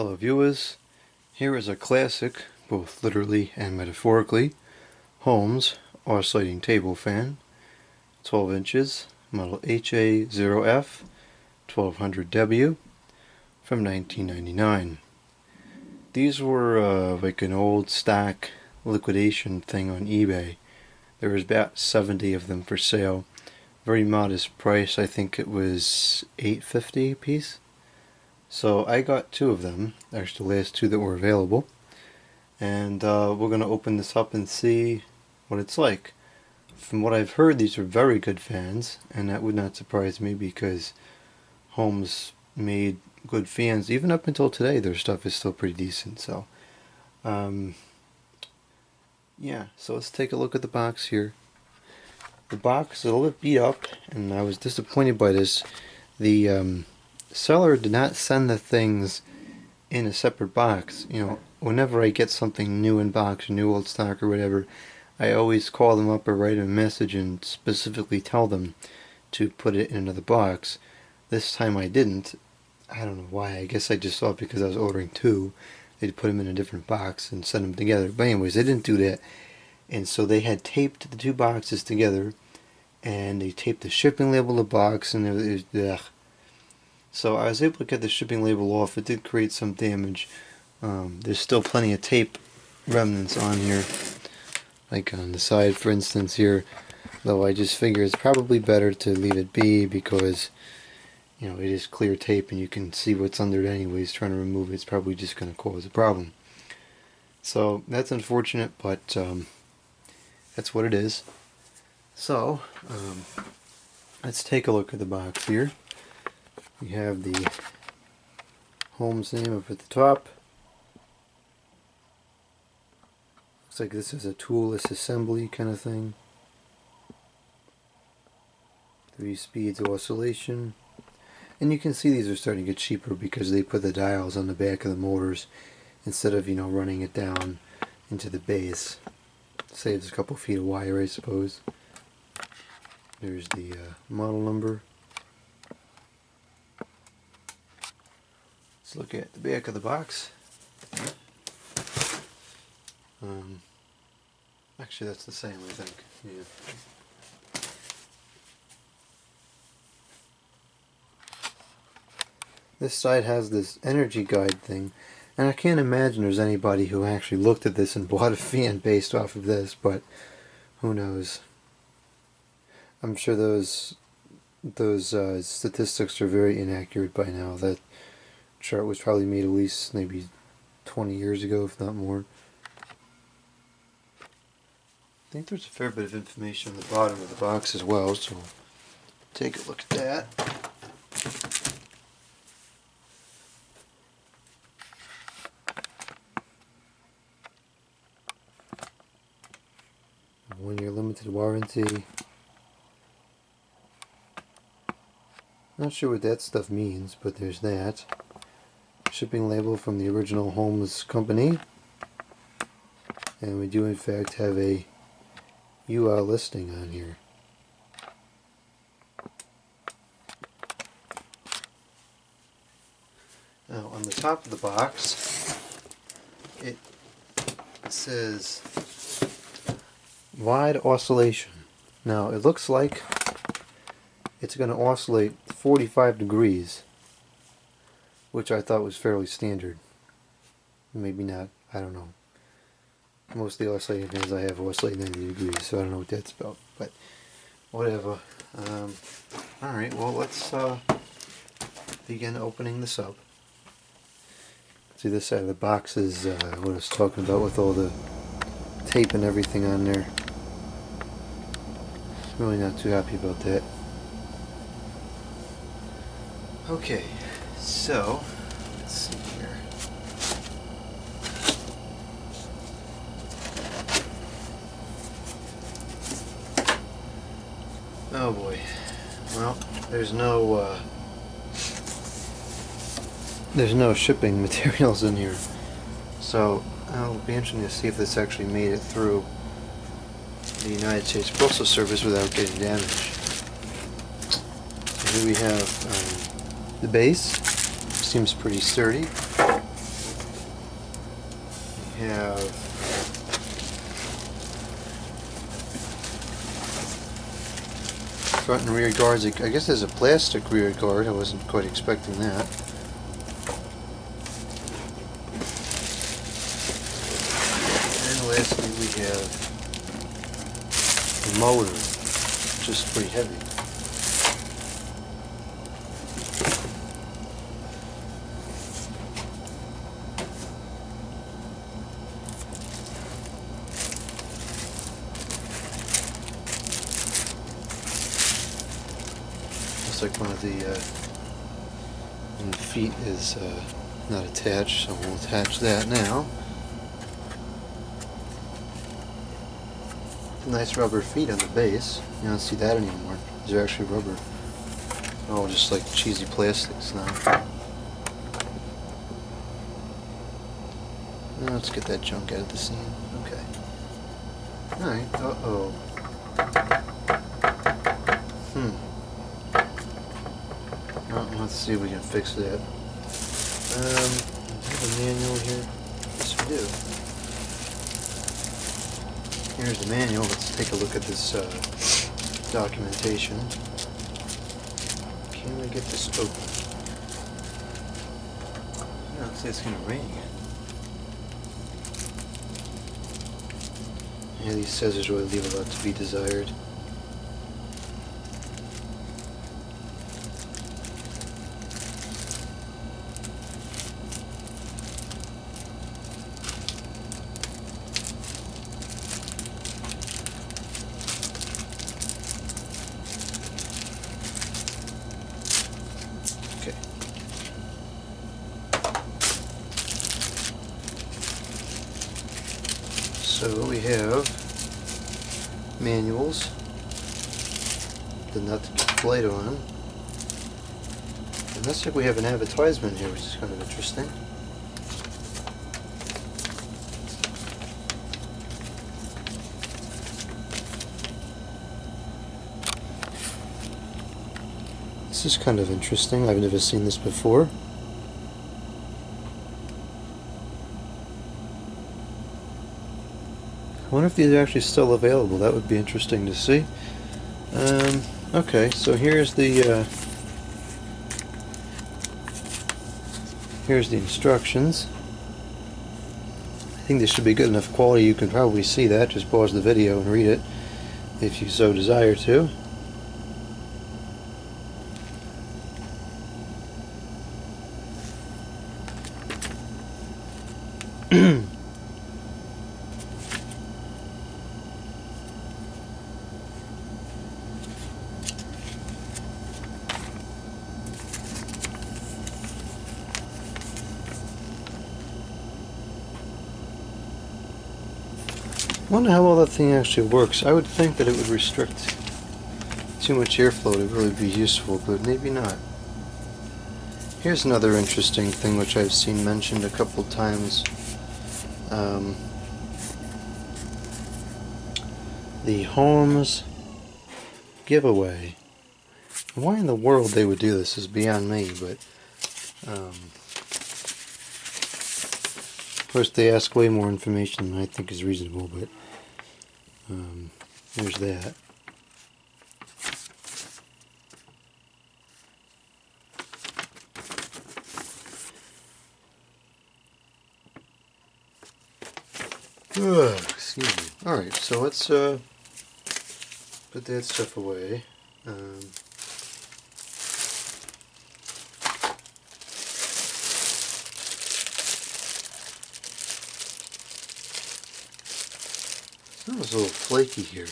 Hello viewers, here is a classic, both literally and metaphorically, Holmes oscillating table fan, 12 inches, model HA0F 1200W from 1999. These were like an old stock liquidation thing on eBay. There was about 70 of them for sale. Very modest price, I think it was $8.50 a piece. So I got two of them, actually the last two that were available, and we're going to open this up and see what it's like. From what I've heard, these are very good fans, and that would not surprise me because Holmes made good fans. Even up until today, their stuff is still pretty decent. So, yeah, so let's take a look at the box here. The box is a little bit beat up, and I was disappointed by this. The seller did not send the things in a separate box. You know, whenever I get something new in box, or new old stock or whatever, I always call them up or write them a message and specifically tell them to put it in another box. This time I didn't. I don't know why. I guess I just thought because I was ordering two, they'd put them in a different box and send them together. But anyways, they didn't do that. And so they had taped the two boxes together, and they taped the shipping label of the box, and it was, ugh. So I was able to get the shipping label off. It did create some damage. There's still plenty of tape remnants on here, like on the side for instance here, though I just figure it's probably better to leave it be because, you know, it is clear tape and you can see what's under it anyways. Trying to remove it's probably just going to cause a problem. So that's unfortunate, but that's what it is. So let's take a look at the box here. We have the Holmes name up at the top. Looks like this is a toolless assembly kind of thing. 3 speeds oscillation. And you can see these are starting to get cheaper because they put the dials on the back of the motors instead of, you know, running it down into the base. Saves a couple feet of wire, I suppose. There's the model number. Let's look at the back of the box. Actually, that's the same, I think. Yeah. This side has this energy guide thing, and I can't imagine there's anybody who actually looked at this and bought a fan based off of this, but who knows. I'm sure those statistics are very inaccurate by now. That chart was probably made at least maybe 20 years ago, if not more. I think there's a fair bit of information on the bottom of the box as well, so take a look at that. A 1-year limited warranty. Not sure what that stuff means, but there's that. Shipping label from the original Holmes company, and we do in fact have a UL listing on here. Now on the top of the box it says wide oscillation. Now it looks like it's going to oscillate 45 degrees, which I thought was fairly standard. Maybe not, I don't know. Most of the oscillating fans I have oscillate 90 degrees, so I don't know what that's about, but whatever. Alright, well let's begin opening this up. See, this side of the box is what I was talking about with all the tape and everything on there. Really not too happy about that. Okay, so let's see here. Oh boy. Well, there's no shipping materials in here, so it'll be interesting to see if this actually made it through the United States Postal Service without getting damaged. So here we have the base. Seems pretty sturdy. have front and rear guards. I guess there's a plastic rear guard. I wasn't quite expecting that. And lastly we have the motor, which is pretty heavy. Like one of the feet is not attached, so we'll attach that now. Nice rubber feet on the base. You don't see that anymore. These are actually rubber. Oh, just like cheesy plastics now. Now let's get that junk out of the scene. Okay. Alright. Uh-oh. Let's see if we can fix that. Do we have a manual here? Yes, we do. Here's the manual. Let's take a look at this documentation. Can we get this open? Yeah, looks like it's going to rain again. Yeah, these scissors really leave a lot to be desired. So we have manuals, the nut to get the blade on, and looks like we have an advertisement here, which is kind of interesting. This is kind of interesting. I've never seen this before. I wonder if these are actually still available. That would be interesting to see. Okay, so here's the instructions. I think this should be good enough quality you can probably see that. Just pause the video and read it if you so desire to. I wonder how well that thing actually works. I would think that it would restrict too much airflow to really be useful, but maybe not. Here's another interesting thing which I've seen mentioned a couple times. The Holmes giveaway. Why in the world they would do this is beyond me, but of course they ask way more information than I think is reasonable, but there's that. Excuse me. Alright, so let's put that stuff away. It's a little flaky here.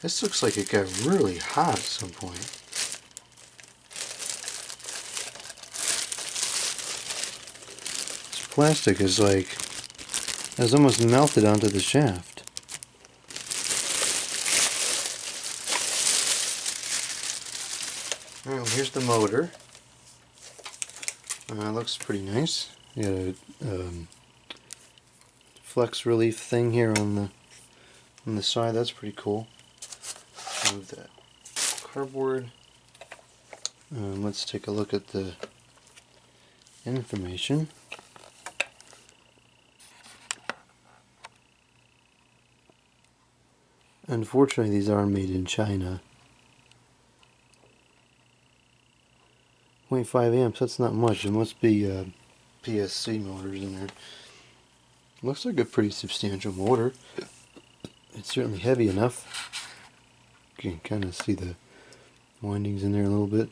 This looks like it got really hot at some point. This plastic is like, has almost melted onto the shaft. Alright, well, here's the motor. Looks pretty nice. You got a flex relief thing here on the side. That's pretty cool. Move that cardboard. Let's take a look at the information. Unfortunately, these are made in China. 0.5 amps, that's not much. It must be PSC motors in there. Looks like a pretty substantial motor. It's certainly heavy enough. You can kind of see the windings in there a little bit.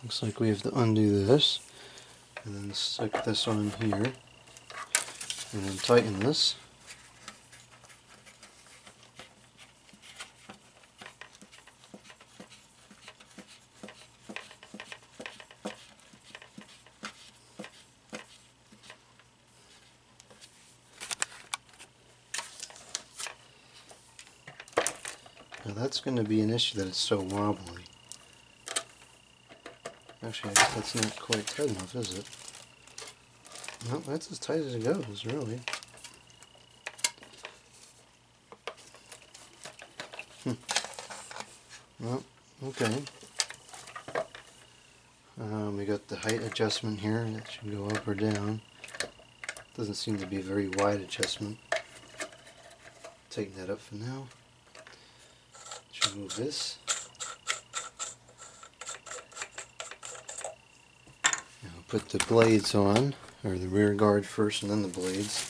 Looks like we have to undo this and then stick this on here and then tighten this. Now that's going to be an issue that it's so wobbly. Actually, I guess that's not quite tight enough, is it? No, that's as tight as it goes, really. Well, okay. We got the height adjustment here. That should go up or down. Doesn't seem to be a very wide adjustment. Tighten that up for now. Should move this. Now put the blades on, or the rear guard first and then the blades.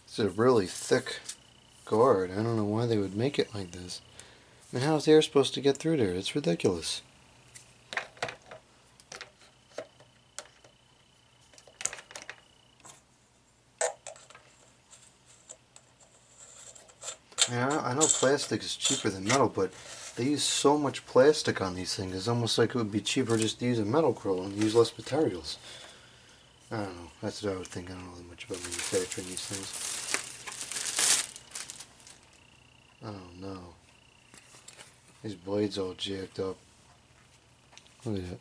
It's a really thick guard. I don't know why they would make it like this. I mean, how's the air supposed to get through there? It's ridiculous. Yeah, I know plastic is cheaper than metal, but they use so much plastic on these things. It's almost like it would be cheaper just to use a metal grill and use less materials. I don't know. That's what I would think. I don't know that much about manufacturing these things. Oh no. These blades all jacked up. Look at that.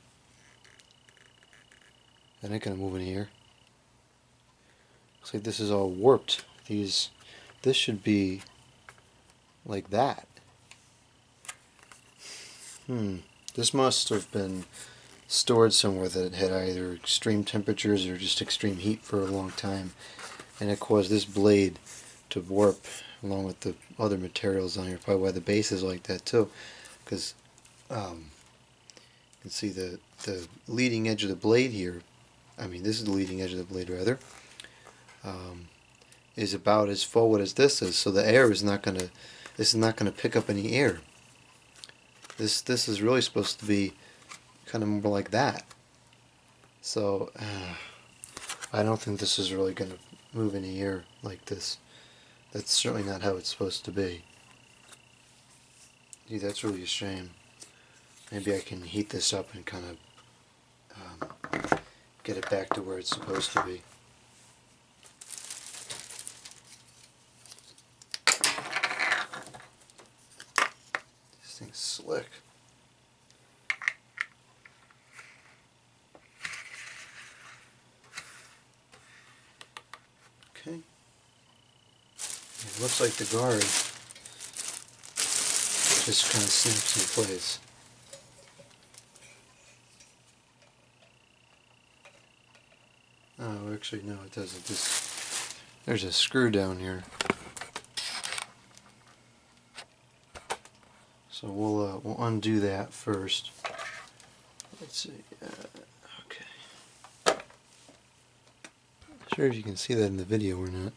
That ain't gonna move in here. Looks like this is all warped. This should be like that. This must have been stored somewhere that it had either extreme temperatures or just extreme heat for a long time, and it caused this blade to warp along with the other materials on here. Probably why the base is like that too, because you can see the leading edge of the blade here. I mean, this is the leading edge of the blade rather. Is about as forward as this is, so the air is not gonna. This is not gonna pick up any air. This is really supposed to be kind of more like that. So I don't think this is really gonna move any air like this. That's certainly not how it's supposed to be. Gee, that's really a shame. Maybe I can heat this up and kind of get it back to where it's supposed to be. This thing's slick. Okay. It looks like the guard just kind of snaps in place. Oh, actually, no, it doesn't. There's a screw down here. So we'll undo that first. Let's see. Okay. Not sure if you can see that in the video or not.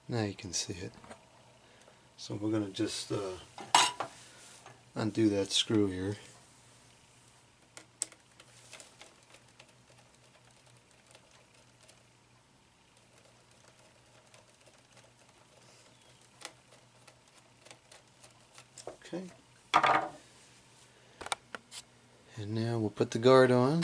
Now you can see it. So we're going to just undo that screw here. Okay. And now we'll put the guard on.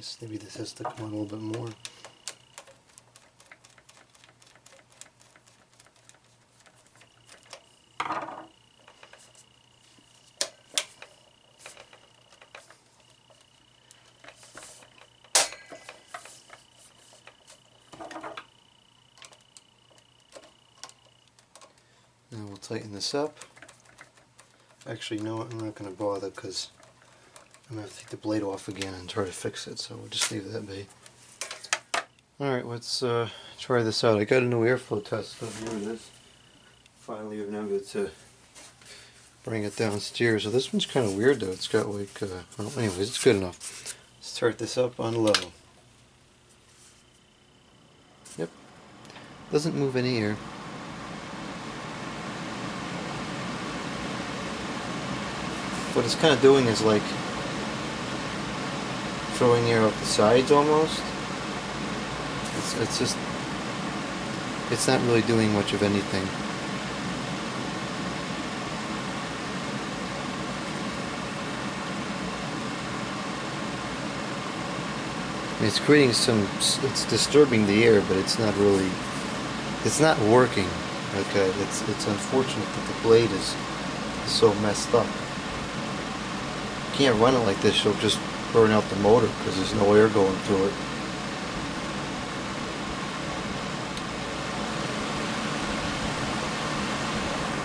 guess maybe this has to come on a little bit more. Now we'll tighten this up. Actually, you know what? I'm not going to bother because I'm going to have to take the blade off again and try to fix it, so we'll just leave that be. Alright, let's try this out. I got a new airflow test, so here it is. Finally remembered to bring it downstairs. So this one's kind of weird though. It's got like, well, anyways, it's good enough. Let's start this up on low. Yep. Doesn't move any air. What it's kind of doing is like throwing air out the sides almost. It's just, it's not really doing much of anything. It's creating some, it's disturbing the air, but it's not really, it's not working. Okay, it's unfortunate that the blade is so messed up. You can't run it like this, you'll just burn out the motor because there's no air going through it.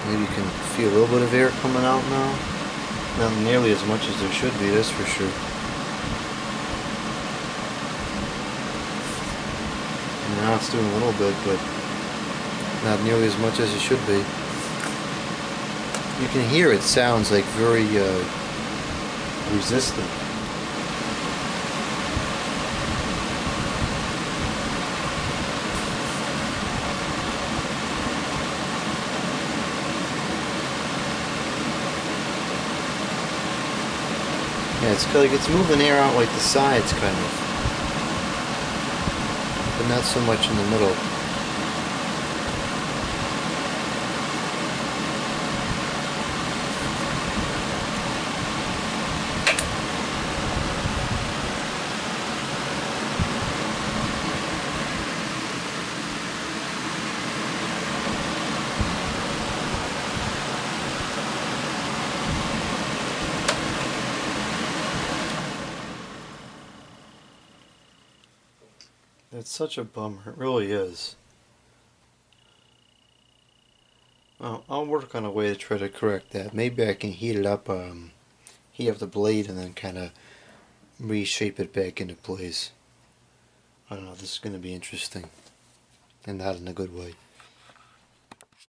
Maybe you can feel a little bit of air coming out now. Not nearly as much as there should be, that's for sure. Now it's doing a little bit, but not nearly as much as it should be. You can hear it sounds like very resistant. Yeah, it's like it's moving air out like the sides, kind of, but not so much in the middle. It's such a bummer, it really is. Well, I'll work on a way to try to correct that. Maybe I can heat it up, heat up the blade and then kind of reshape it back into place. I don't know, this is going to be interesting. And not in a good way.